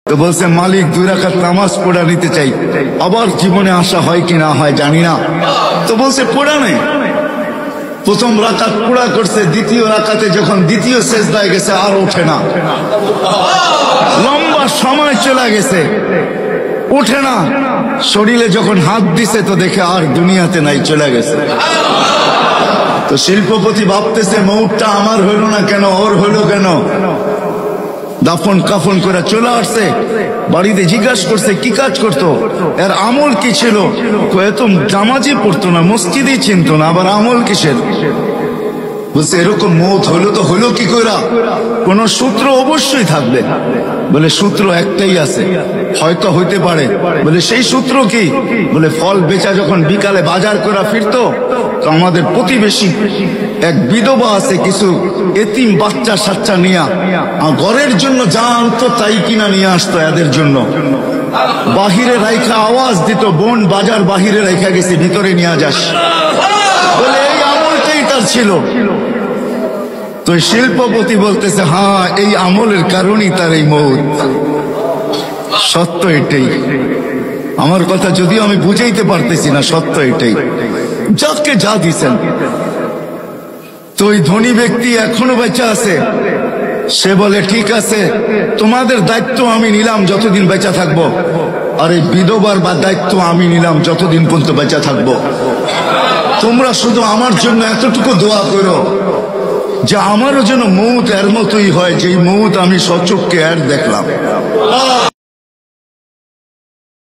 তো বলছে মালিক 2 রাকাত নামাজ পড়া নিতে চাই, আবার জীবনে আসা হয় কি না হয় জানি না। তো বলছে পড়া নেই। প্রথম রাকাত পুরা করছে, দ্বিতীয় রাকাতে যখন দ্বিতীয় সেজদায় গেছে আর ওঠে না, লম্বা সময় চলে গেছে, ওঠে না। শরীরে যখন হাত দিছে তো দেখে আর দুনিয়াতে নাই, চলে গেছে। তো শিল্পপতি ভাবতেছে মৌতটা আমার হইল না কেন, ওর হইল কেন। দাফন কাফন করে চলে আসছে, বাড়িতে জিজ্ঞাসা করছে কি কাজ করতো, এর আমল কি ছিল। এত জামাজি পড়তো না, মসজিদই চিনতো না, আবার আমল কিসের। বলছে এরকম মৌত হলো তো হলো কি কইরা, কোন সূত্র অবশ্যই থাকবে। বলে সূত্র একটাই আছে, হয়তো হইতে পারে। বলে সেই সূত্র কি? বলে ফল বেচা যখন বিকালে বাজার করে ফিরতো, তো আমাদের প্রতিবেশী এক বিধবা আছে, কিছু এতিম বাচ্চা সাচ্চা নিয়া ঘরের জন্য যা আনতো তাই কিনা নিয়ে আসতো এদের জন্য। বাহিরে রাইখা আওয়াজ দিত, বোন বাজার বাহিরে রাইখা গেছে, ভিতরে নিয়ে যাস। বলে এই আমলটাই তার ছিল। তো শিল্পপতি বলতেছে হ্যাঁ, এই আমলের কারণেই তার এই মৌত। সত্য এটাই। আমার কথা যদিও আমি বুঝাইতে পারতেছি না, সত্য এটাই। যাকে যা দিছেন। তো ওই ধনী ব্যক্তি এখনো বেঁচে আছে। সে বলে ঠিক আছে, তোমাদের দায়িত্ব আমি নিলাম যতদিন বেঁচে থাকবো, আর এই বিধবার বা দায়িত্ব আমি নিলাম যতদিন পর্যন্ত বেঁচে থাকবো। তোমরা শুধু আমার জন্য এতটুকু দোয়া করো যে আমারও যেন মৌত এর মতোই হয়, যেই মৌত আমি সচক্ষে এর দেখলাম।